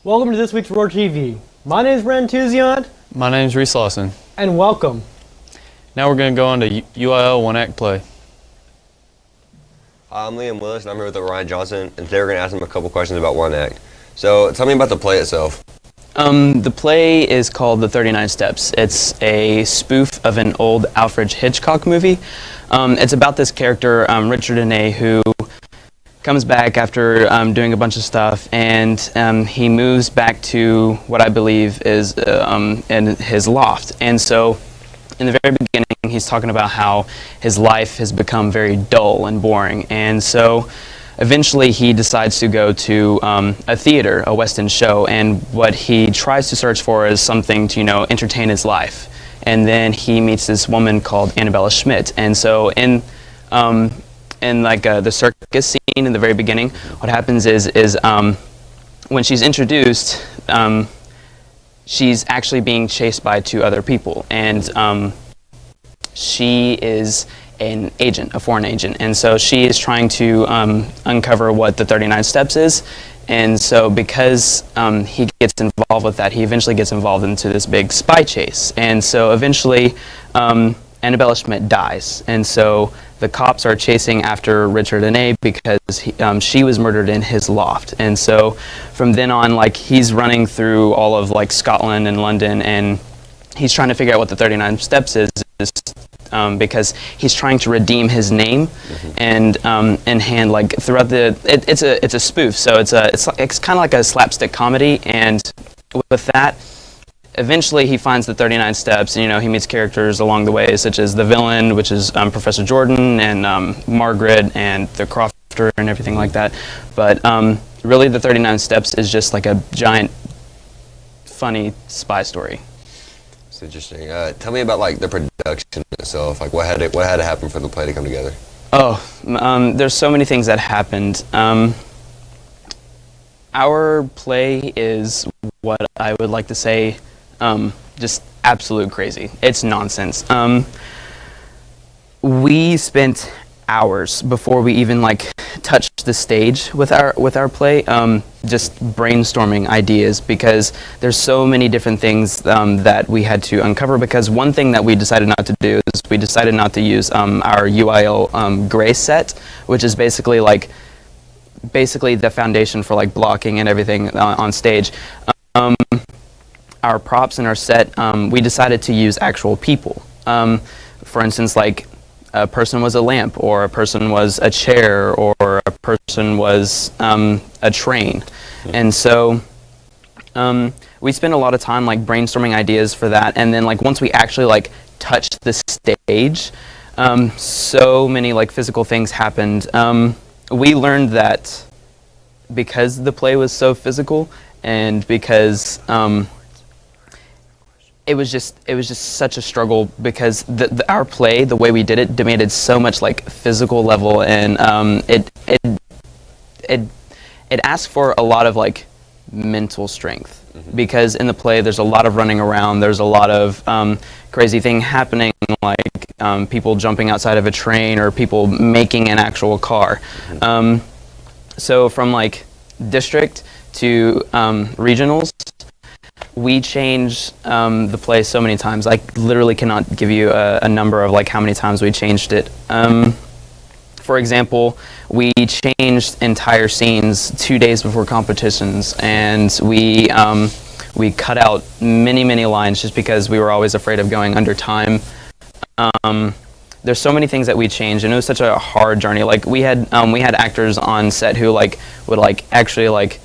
Welcome to this week's Roar TV. My name is Brandon Tuziant. My name's Reese Lawson. And welcome. Now we're going to go on to UIL One Act Play. Hi, I'm Liam Willis, and I'm here with Ryan Johnson, and today we're going to ask him a couple questions about One Act. So, tell me about the play itself. The play is called The 39 Steps. It's a spoof of an old Alfred Hitchcock movie. It's about this character, Richard Deney, who comes back after doing a bunch of stuff, and he moves back to what I believe is in his loft. And so, in the very beginning, he's talking about how his life has become very dull and boring. And so, eventually, he decides to go to a theater, a West End show, and what he tries to search for is something to, entertain his life. And then he meets this woman called Annabella Schmidt. And so, in the circus scene in the very beginning, what happens is when she's introduced, she's actually being chased by two other people, and she is an agent, a foreign agent, and so she is trying to uncover what the 39 Steps is. And so because he gets involved with that, he eventually gets involved into this big spy chase. And so eventually Annabella Schmidt dies, and so the cops are chasing after Richard Deney because she was murdered in his loft. And so from then on, he's running through all of Scotland and London, and he's trying to figure out what the 39 Steps is because he's trying to redeem his name. And in hand, throughout it's a spoof, so it's kind of like a slapstick comedy. And with that, eventually he finds the 39 Steps, and he meets characters along the way, such as the villain, which is Professor Jordan, and Margaret, and the Crofter, and everything like that. But really, the 39 Steps is just like a giant, funny spy story. It's interesting. Tell me about the production itself. What had to happen for the play to come together? There's so many things that happened. Our play is what I would like to say, just absolute crazy. It's nonsense. We spent hours before we even touched the stage with our play, just brainstorming ideas, because there's so many different things that we had to uncover. Because one thing that we decided not to do is we decided not to use our UIL gray set, which is basically the foundation for blocking and everything on stage. Our props and our set, we decided to use actual people. For instance, a person was a lamp, or a person was a chair, or a person was a train. And so we spent a lot of time brainstorming ideas for that. And then once we actually touched the stage, so many physical things happened. We learned that because the play was so physical, and because it was just such a struggle, because our play, the way we did it, demanded so much physical level, and it asked for a lot of mental strength. Because in the play there's a lot of running around, there's a lot of crazy thing happening, people jumping outside of a train, or people making an actual car. So from district to regionals, we changed the play so many times. I literally cannot give you a number of how many times we changed it. For example, we changed entire scenes 2 days before competitions, and we cut out many lines just because we were always afraid of going under time. There's so many things that we changed, and it was such a hard journey. We had actors on set who would actually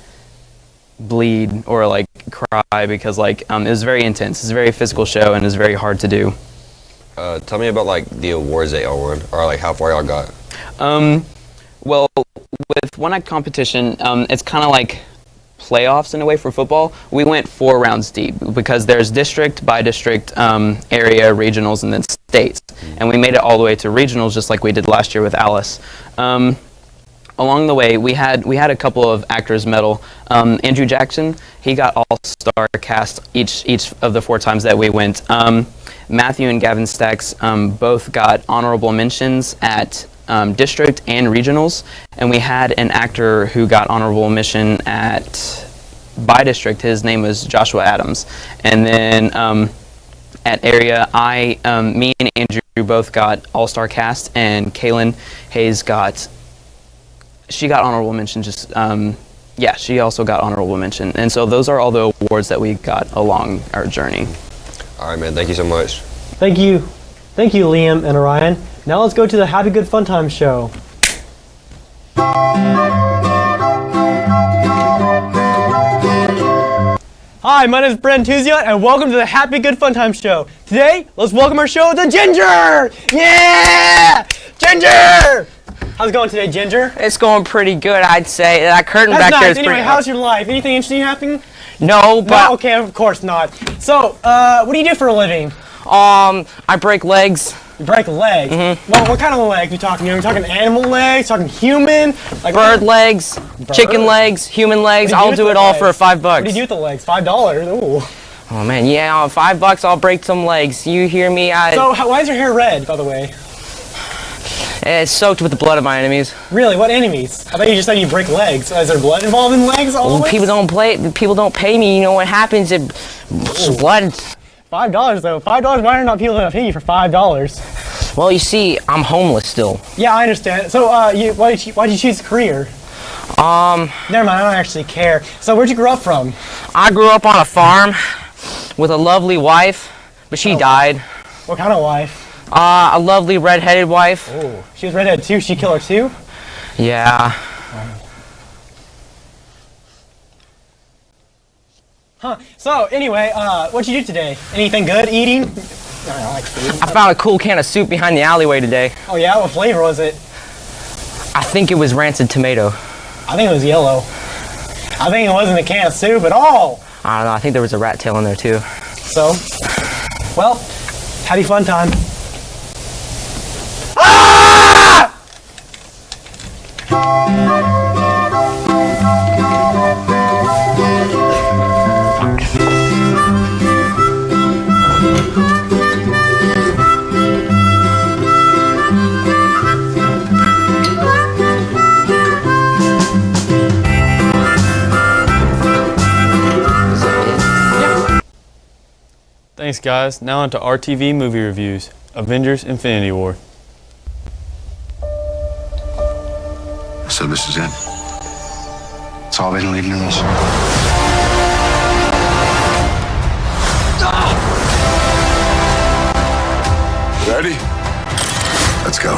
bleed or cry, because it was very intense. It's a very physical show, and it was very hard to do. Tell me about the awards that y'all won, or how far y'all got. Well, with One Act competition, it's kind of like playoffs in a way for football. We went 4 rounds deep, because there's district by district, area, regionals, and then states. And we made it all the way to regionals, just like we did last year with Alice. Along the way, we had a couple of actors medal. Andrew Jackson, he got all-star cast each of the 4 times that we went. Matthew and Gavin Stacks both got honorable mentions at district and regionals, and we had an actor who got honorable mention at by district, his name was Joshua Adams. And then at area, me and Andrew both got all-star cast, and Kaylin Hayes got honorable mention. She also got honorable mention. And so those are all the awards that we got along our journey. All right, man. Thank you so much. Thank you, Liam and Orion. Now let's go to the Happy Good Fun Time show. Hi, my name is Brent Tuziot, and welcome to the Happy Good Fun Time show. Today, let's welcome our show, the Ginger! Yeah! Ginger! How's it going today, Ginger? It's going pretty good, I'd say. That curtain That's back nice. there is Anyway, pretty. how's your life? Anything interesting happening? No, but No, okay, of course not. So, what do you do for a living? I break legs. You break legs. Well, what kind of legs are we talking? Are we talking animal legs? Talking human? Like Bird legs, chicken legs, human legs. What do you I'll with do the it all legs? for $5. What do you do with the legs? $5. Ooh. Oh man, yeah, $5 I'll break some legs. You hear me? So, why is your hair red, by the way? It's soaked with the blood of my enemies. Really? What enemies? I thought you just said you break legs. Is there blood involved in legs always? People don't pay me. You know what happens? Blood. $5 though. $5. Why are not people gonna pay you for $5? Well, you see, I'm homeless still. Yeah, I understand. So, why'd you choose a career? Never mind. I don't actually care. So, where'd you grow up from? I grew up on a farm with a lovely wife, but she died. What kind of wife? A lovely red-headed wife. Oh, she was redheaded too. She killed her too. Yeah. Huh. So, anyway, what'd you do today? Anything good eating? I don't like food. I found a cool can of soup behind the alleyway today. Oh yeah, what flavor was it? I think it was rancid tomato. I think it was yellow. I think it wasn't a can of soup at all. I don't know, I think there was a rat tail in there too. So, well, happy fun time. Thanks, guys. Now on to RTV movie reviews. Avengers: Infinity War. So this is it. It's all been leading to this. Ready? Let's go.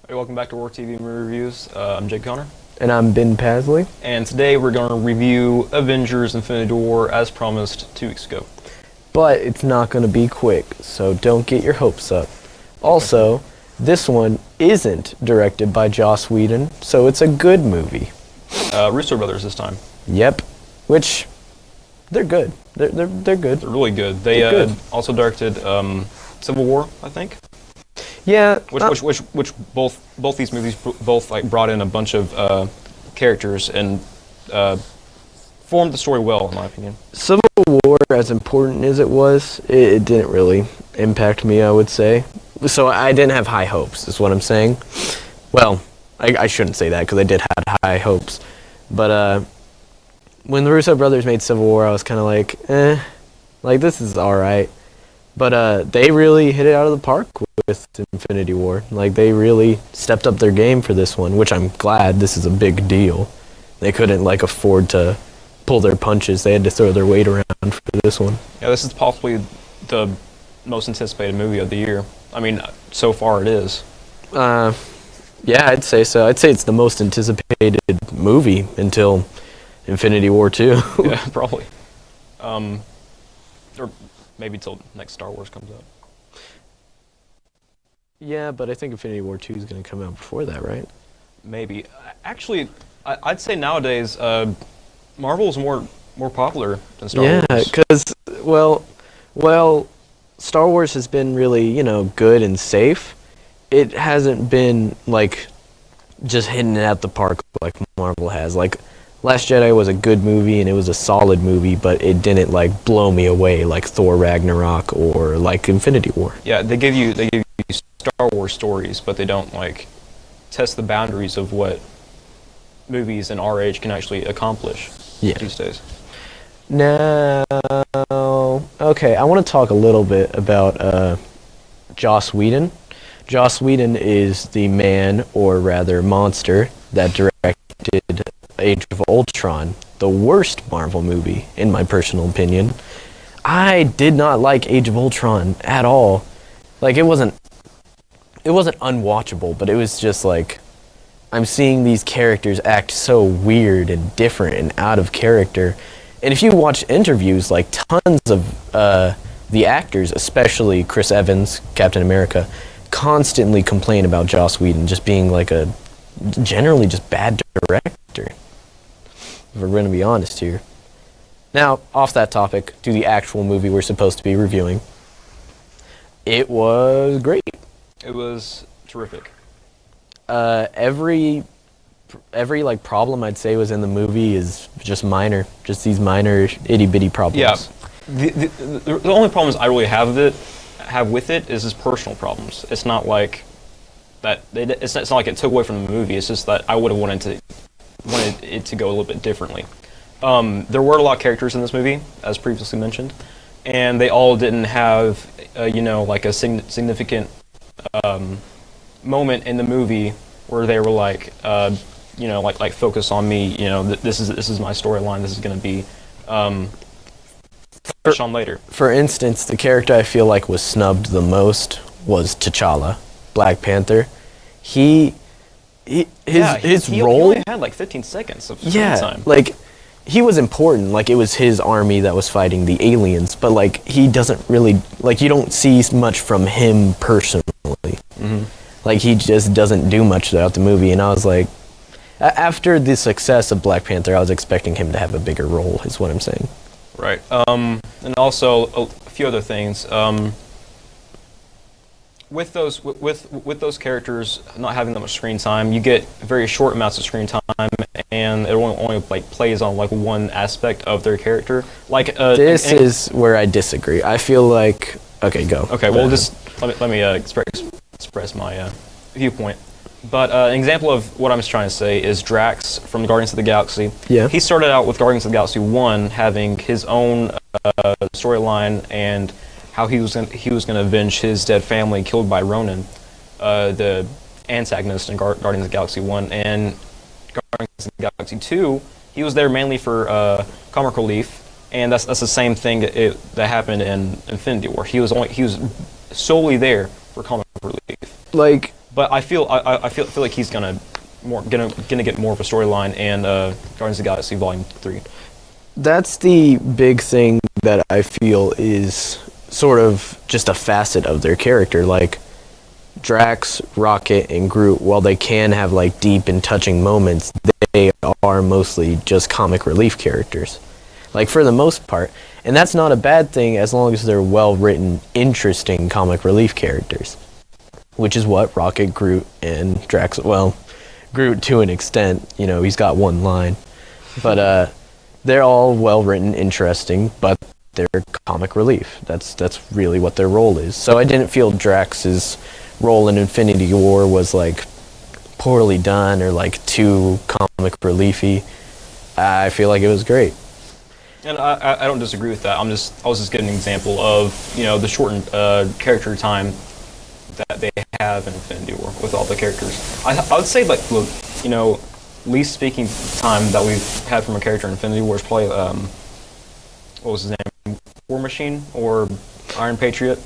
Hey, welcome back to Work TV Movie Reviews. I'm Jake Connor, And I'm Ben Pasley. and today we're going to review Avengers: Infinity War as promised 2 weeks ago. But it's not going to be quick, so don't get your hopes up. Also, this one isn't directed by Joss Whedon, so it's a good movie. Russo Brothers this time. Yep. Which, they're good. They're good. They're really good. They They're good. also directed Civil War, I think. Yeah. Which both these movies both like brought in a bunch of characters and formed the story well, in my opinion. Civil War, as important as it was, it didn't really impact me, I would say. So I didn't have high hopes, is what I'm saying. Well, I shouldn't say that, because I did have high hopes. But when the Russo brothers made Civil War, I was kind of like, this is alright. But they really hit it out of the park with Infinity War. Like, they really stepped up their game for this one, which I'm glad. This is a big deal. They couldn't, afford to pull their punches. They had to throw their weight around for this one. Yeah, this is possibly the most anticipated movie of the year. I mean, so far it is. Yeah, I'd say so. I'd say it's the most anticipated movie until Infinity War 2. Yeah, probably. Or maybe till next Star Wars comes out. Yeah, but I think Infinity War 2 is going to come out before that, right? Maybe. Actually, I'd say nowadays Marvel is more popular than Star Yeah, Wars. because, well, Star Wars has been really, good and safe. It hasn't been, just hitting it at the park like Marvel has. Like Last Jedi was a good movie and it was a solid movie, but it didn't like blow me away like Thor Ragnarok or like Infinity War. Yeah, they give you Star Wars stories, but they don't like test the boundaries of what movies in our age can actually accomplish these days. Now, okay, I want to talk a little bit about Joss Whedon. Joss Whedon is the man, or rather monster, that directed Age of Ultron, the worst Marvel movie, in my personal opinion. I did not like Age of Ultron at all. Like, it wasn't unwatchable, but it was just like, I'm seeing these characters act so weird and different and out of character. And if you watch interviews, like tons of the actors, especially Chris Evans, Captain America, constantly complain about Joss Whedon just being like a generally just bad director. If we're going to be honest here. Now, off that topic, to the actual movie we're supposed to be reviewing. It was great. It was terrific. Every like problem I'd say was in the movie is just minor, just these minor itty bitty problems. Yeah, the only problems I really have with it is his personal problems. It's not like that. It's not like it took away from the movie. It's just that I would have wanted it to go a little bit differently. There were a lot of characters in this movie, as previously mentioned, and they all didn't have like a significant moment in the movie where they were like like focus on me, this is my storyline, this is going to be touched on later. For instance, the character I feel like was snubbed the most was T'Challa, Black Panther. His He role, only had like 15 seconds of screen time. like he was important, like it was his army that was fighting the aliens, but like he doesn't really, like you don't see much from him personally. Like he just doesn't do much throughout the movie, and I was like, after the success of Black Panther, I was expecting him to have a bigger role, is what I'm saying. Right. And also a few other things. With those characters not having that much screen time, you get very short amounts of screen time, and it only like plays on like one aspect of their character. Like this is where I disagree. I feel like go. Okay, well, just let me express my viewpoint. But an example of what I'm trying to say is Drax from Guardians of the Galaxy. Yeah. He started out with Guardians of the Galaxy 1 having his own storyline and how he was going to avenge his dead family killed by Ronan, the antagonist in Guardians of the Galaxy 1. And Guardians of the Galaxy 2, he was there mainly for comic relief, and that's the same thing that happened in Infinity War. He was solely there for comic relief. Like, but I feel like he's gonna get more of a storyline in Guardians of the Galaxy Volume 3. that's the big thing that I feel is sort of just a facet of their character. Like Drax, Rocket, and Groot, while they can have like deep and touching moments, they are mostly just comic relief characters, like for the most part. And that's not a bad thing as long as they're well-written, interesting comic relief characters, which is what Rocket, Groot, and Drax, well, Groot to an extent, he's got one line, but they're all well-written, interesting, but they're comic relief. That's really what their role is. So I didn't feel Drax's role in Infinity War was like poorly done or like too comic reliefy. I feel like it was great. And I don't disagree with that. I was just giving an example of the shortened character time that they have in Infinity War with all the characters. I would say like least speaking time that we've had from a character in Infinity War is probably what was his name, War Machine or Iron Patriot.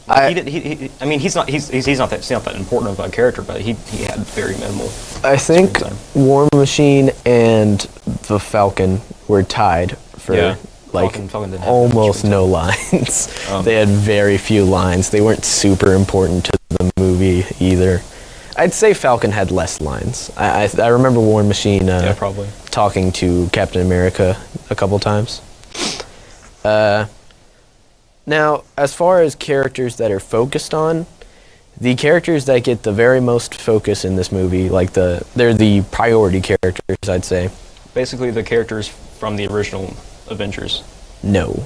He's not that important of a character, but he had very minimal. I think screen time. War Machine and the Falcon were tied for Falcon didn't have almost screen no lines. They had very few lines. They weren't super important to the movie either. I'd say Falcon had less lines. I remember War Machine probably talking to Captain America a couple times. Now, as far as characters that are focused on, the characters that get the very most focus in this movie, like they're the priority characters, I'd say, basically the characters from the original Avengers. No,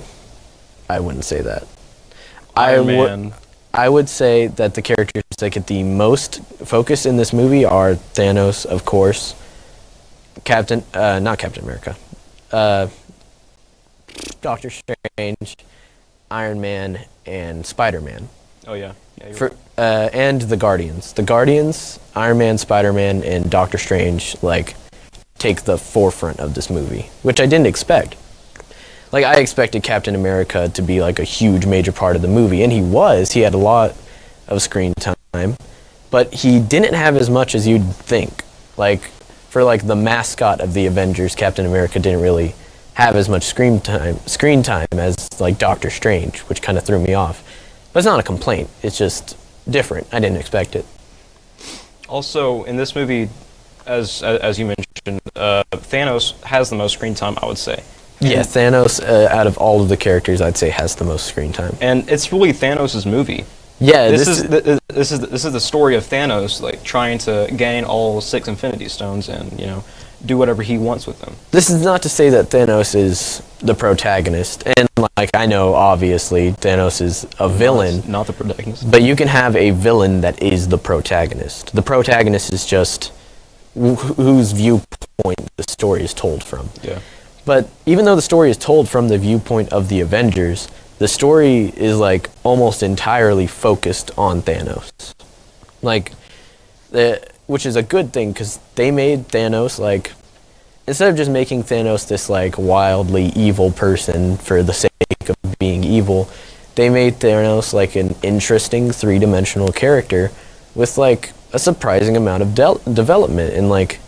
I wouldn't say that. Iron Man. I would say that the characters that get the most focus in this movie are Thanos, of course, not Captain America, Doctor Strange, Iron Man, and Spider-Man. Oh yeah. Yeah. You're For right. and the Guardians. The Guardians, Iron Man, Spider-Man, and Doctor Strange take the forefront of this movie, which I didn't expect. Like, I expected Captain America to be like a huge major part of the movie, and he was. He had a lot of screen time, but he didn't have as much as you'd think. Like, for like the mascot of the Avengers, Captain America didn't really have as much screen time as like Doctor Strange, which kind of threw me off. But it's not a complaint. It's just different. I didn't expect it. Also, in this movie, as you mentioned, Thanos has the most screen time, I would say. Yeah, Thanos, out of all of the characters, I'd say has the most screen time. And it's really Thanos' movie. Yeah, This is the story of Thanos, like trying to gain all 6 Infinity Stones and do whatever he wants with them. This is not to say that Thanos is the protagonist, and like I know, obviously, Thanos is a villain, Not the protagonist. but you can have a villain that is the protagonist. The protagonist is just whose viewpoint the story is told from. Yeah. But even though the story is told from the viewpoint of the Avengers, the story is like almost entirely focused on Thanos. Which is a good thing, because they made Thanos instead of just making Thanos this like wildly evil person for the sake of being evil, they made Thanos like an interesting 3-dimensional character with like a surprising amount of development, and like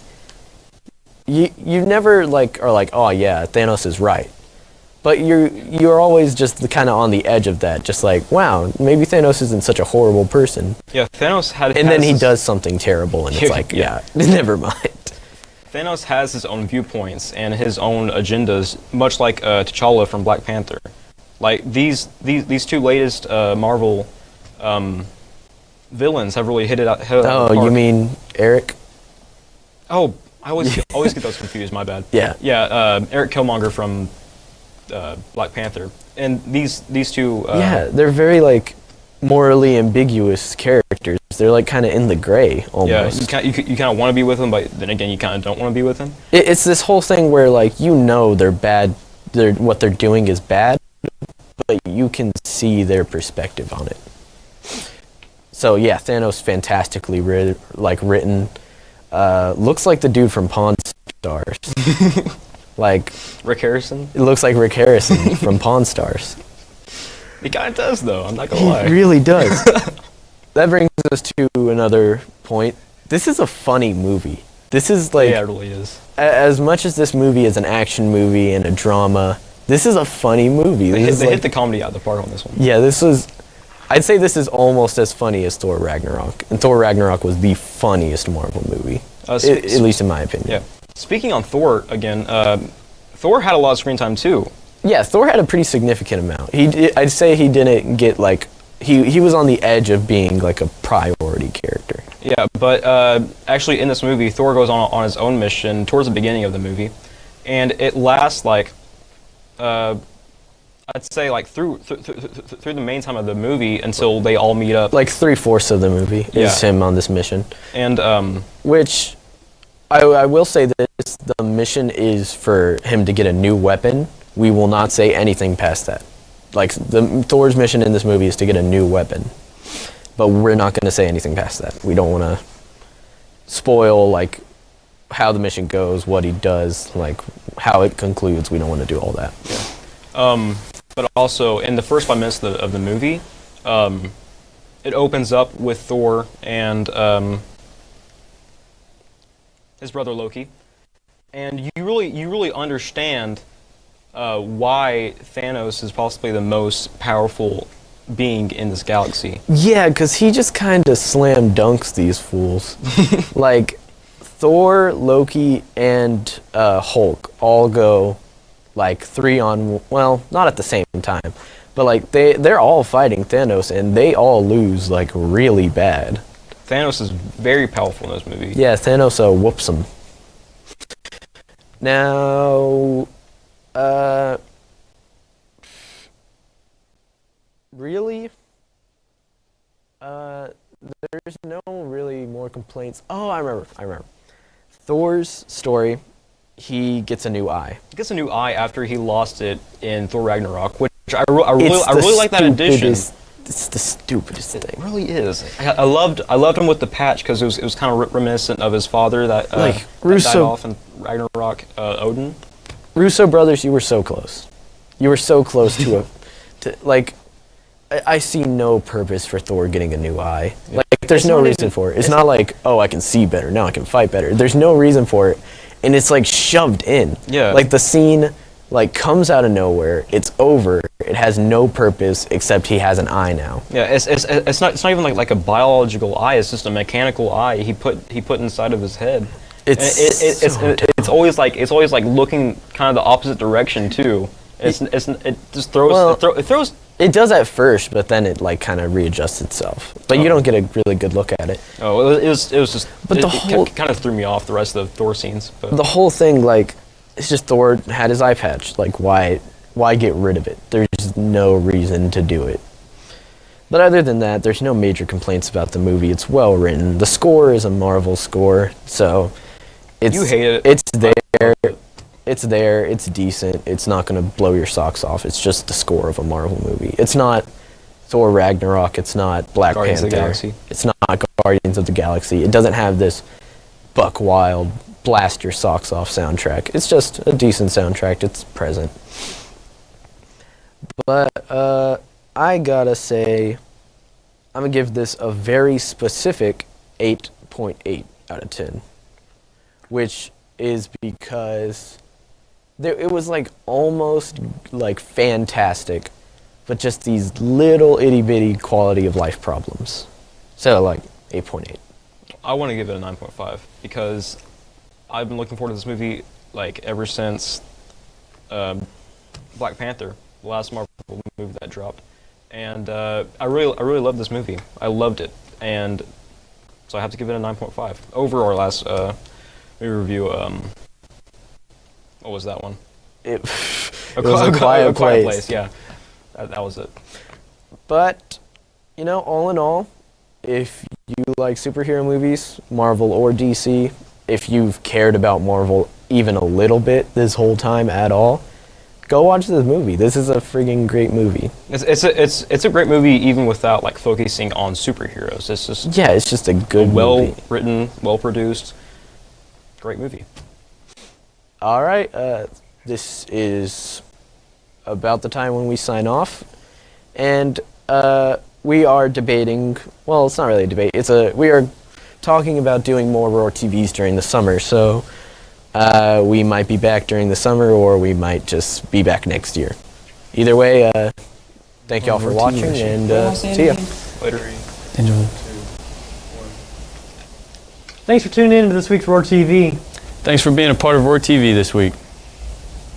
you never are like, oh yeah, Thanos is right. But you're always just kind of on the edge of that, just like, wow, maybe Thanos isn't such a horrible person. Yeah, Thanos And then he does something terrible, and it's like, yeah, never mind. Thanos has his own viewpoints and his own agendas, much like T'Challa from Black Panther. Like these two latest Marvel villains have really hit it out. Oh, you mean Eric? Oh, I always get those confused. My bad. Yeah. Yeah, Eric Killmonger from Black Panther, and these two. Yeah, they're very like morally ambiguous characters. They're like kind of in the gray almost. Yeah, you kind of want to be with them, but then again, you kind of don't want to be with them. It's this whole thing where like they're bad. What they're doing is bad, but you can see their perspective on it. So yeah, Thanos fantastically written. Looks like the dude from Pawn Stars. Like Rick Harrison. it looks like Rick Harrison from Pawn Stars. He kind of does, though. I'm not gonna lie. He really does. That brings us to another point. This is a funny movie. This is like, Yeah, it really is. as much as this movie is an action movie and a drama, this is a funny movie. They This is hit like- the comedy out of the park on this one. yeah, I'd say this is almost as funny as Thor Ragnarok. And Thor Ragnarok was the funniest Marvel movie. At least in my opinion. Yeah. Speaking on Thor again, Thor had a lot of screen time too. Yeah, Thor had a pretty significant amount. I'd say he didn't get like, he was on the edge of being like a priority character. Yeah, but actually in this movie, Thor goes on his own mission towards the beginning of the movie, and it lasts like, I'd say like through the main time of the movie until they all meet up. Like 3/4 of the movie is Yeah. him on this mission. And Which, I will say this, the mission is for him to get a new weapon. We will not say anything past that. Like, Thor's mission in this movie is to get a new weapon. But we're not going to say anything past that. We don't want to spoil, like, how the mission goes, what he does, like, how it concludes. We don't want to do all that. but also in the first 5 minutes of the movie, it opens up with Thor and his brother Loki, and you really understand why Thanos is possibly the most powerful being in this galaxy. Yeah, because he just kind of slam dunks these fools. Like, Thor, Loki, and Hulk all go like 3-on, well, not at the same time, but like they're all fighting Thanos, and they all lose like really bad. Thanos is very powerful in this movie. Yeah, Thanos whoops him. Now, really? There's no really more complaints. Oh, I remember. Thor's story, he gets a new eye. He gets a new eye after he lost it in Thor Ragnarok, which I really like that addition. It's the stupidest It thing. really is. I loved him with the patch because it was kind of reminiscent of his father that, Like, that Russo- died off in Ragnarok, Odin. Russo brothers, you were so close. You were so close I see no purpose for Thor getting a new eye. Like, there's no reason for it. It's not like, oh, I can see better, now I can fight better. There's no reason for it, and it's like shoved in. Yeah. Like the scene, like comes out of nowhere. It's over. It has no purpose except he has an eye now. Yeah, it's not even like a biological eye. It's just a mechanical eye he put inside of his head. It's always like looking kind of the opposite direction too. It just throws. It does at first, but then it like kind of readjusts itself. But you don't get a really good look at it. Oh, it was just. But the whole- kind of threw me off the rest of the Thor scenes. But The whole thing, like, it's just Thor had his eye patch. Like, why get rid of it? There's no reason to do it. But other than that, there's no major complaints about the movie. It's well written. The score is a Marvel score, so it's You hate it. It's there. It's there. It's decent. It's not gonna blow your socks off. It's just the score of a Marvel movie. It's not Thor Ragnarok. It's not Black Guardians of the Panther. Galaxy. It's not Guardians of the Galaxy. It doesn't have this buck wild, blast your socks off soundtrack. It's just a decent soundtrack. It's present. But I gotta say, I'm gonna give this a very specific 8.8 out of 10, which is because it was like almost like fantastic, but just these little itty bitty quality of life problems. So like 8.8. I want to give it a 9.5 because I've been looking forward to this movie like ever since Black Panther, the last Marvel movie that dropped, and I really loved this movie. I loved it, and so I have to give it a 9.5 over our last movie review. What was that one? It was a quiet place. Yeah, that was it. But, you know, all in all, if you like superhero movies, Marvel or DC, if you've cared about Marvel even a little bit this whole time at all, go watch this movie. This is a friggin' great movie. It's a great movie even without like focusing on superheroes. It's just Yeah, it's just a good well movie. written, well produced, great movie. All right, this is about the time when we sign off, and we are debating. Well, it's not really a debate. We are talking about doing more Roar TVs during the summer. So we might be back during the summer, or we might just be back next year. Either way, thank y'all for watching, and see ya. Later. Enjoy. Thanks for tuning in to this week's Roar TV. Thanks for being a part of Roar TV this week.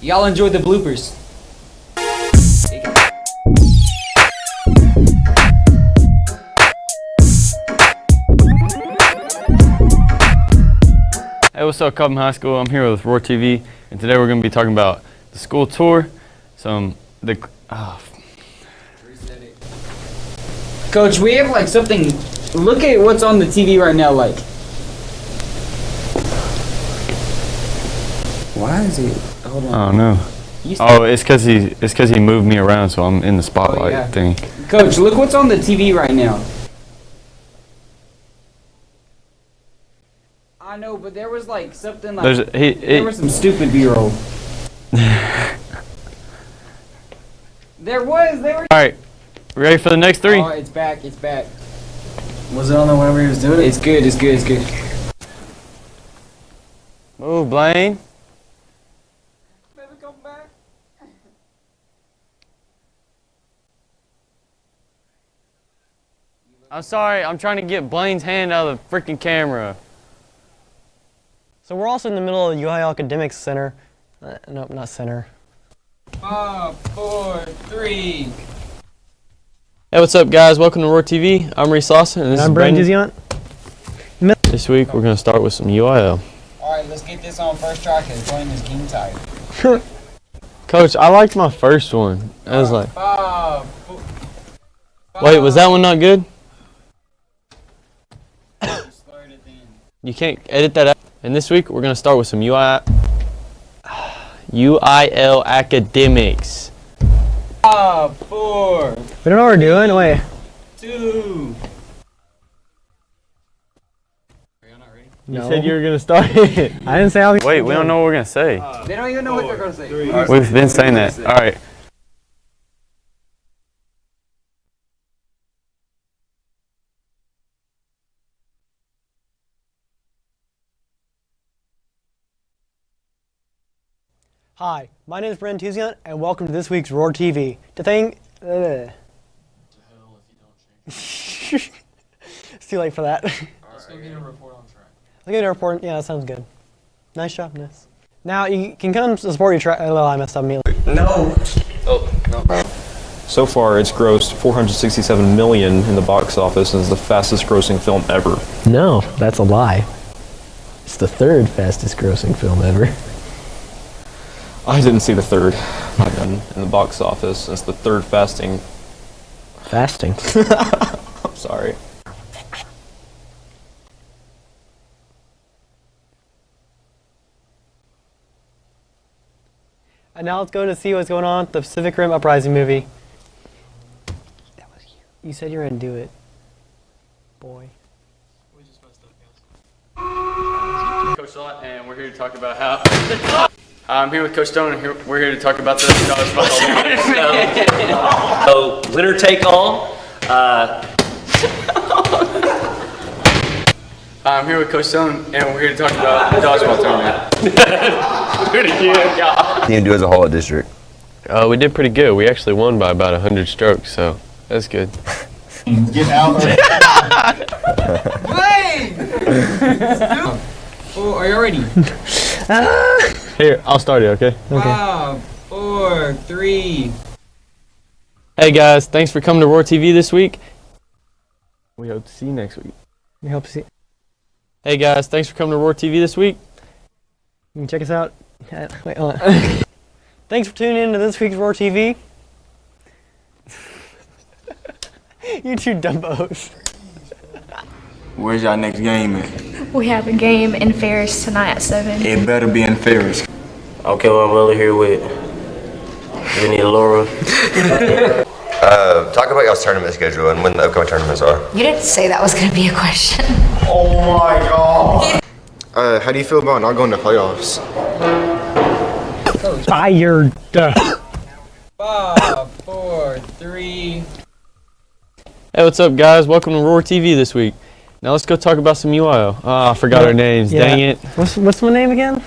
Y'all enjoyed the bloopers. Hey, what's up, Cobham High School? I'm here with Roar TV, and today we're going to be talking about the school tour, Coach, we have like something. Look at what's on the TV right now. Like, why is he? Hold on. oh no. Oh, it's because he moved me around, so I'm in the spotlight yeah. thing. Coach, look what's on the TV right now. I know, but there was like something like there was some stupid B-roll. There was. All right, ready for the next three? Oh, it's back. It's back. Was it on there whenever he was doing it? It's good. It's good. It's good. Move, Blaine. Baby, come back. I'm sorry, I'm trying to get Blaine's hand out of the freaking camera. So we're also in the middle of the UI Academics Center. Nope, not center. 5, 4, 3. Hey, what's up, guys? Welcome to Roar TV. I'm Reese Lawson, and this I'm is Brandon Brandon. Duziant. This week, we're going to start with some UIL. All right. Alright, let's get this on first try because playing this game tired. Coach, I liked my first one. I was like, 5, 4, wait, was that one not good? slurred at the end. You can't edit that out. And this week, we're going to start with some UIL academics. 5, 4, We don't know what we're doing. Wait. 2. You said you were going to start it. I didn't say I was. Wait, we don't know what we're going to say. They don't even know what they're going to say. We've been saying that. All right. Hi, my name is Brendan Tuzion, and welcome to this week's Roar TV. It's too late for that. Let's go get a report on track. I'll get a report. Yeah, that sounds good. Nice job, Ness. Now you can come support your track. Oh, I messed up immediately. So far, it's grossed $467 million in the box office and is the fastest grossing film ever. No, that's a lie. It's the third fastest grossing film ever. I didn't see the third in the box office. It's the third fasting. Fasting. I'm sorry. And now let's go to see what's going on with the Pacific Rim Uprising movie. That was you. You said you were gonna do it, boy. Coach Lott, and we're here to talk about how. I'm here with Coach Stone, and we're here to talk about the college football. So, winner take all. I'm here with Coach Stone, and we're here to talk about the dodgeball tournament. Do it again, God. Team do as a whole at district. We did pretty good. We actually won by about 100 strokes, so that's good. Get out. Wait! Oh, are you ready? Here, I'll start it, okay? 5, 4, 3. Hey guys, thanks for coming to Roar TV this week. We hope to see you next week. We hope to see. Hey guys, thanks for coming to Roar TV this week. You can check us out. Wait, hold on. Thanks for tuning in to this week's Roar TV. You two dumbos. Where's y'all next game at? We have a game in Ferris tonight at 7. It better be in Ferris. Okay, well, I'm really here with Vinny and Laura. Talk about y'all's tournament schedule and when the upcoming tournaments are. You didn't say that was going to be a question. Oh my god. How do you feel about not going to playoffs? Fired. 5, 4, 3. Hey, what's up guys? Welcome to Roar TV this week. Now let's go talk about some UIL. Oh, I forgot our names. Yeah. Dang it. What's my name again?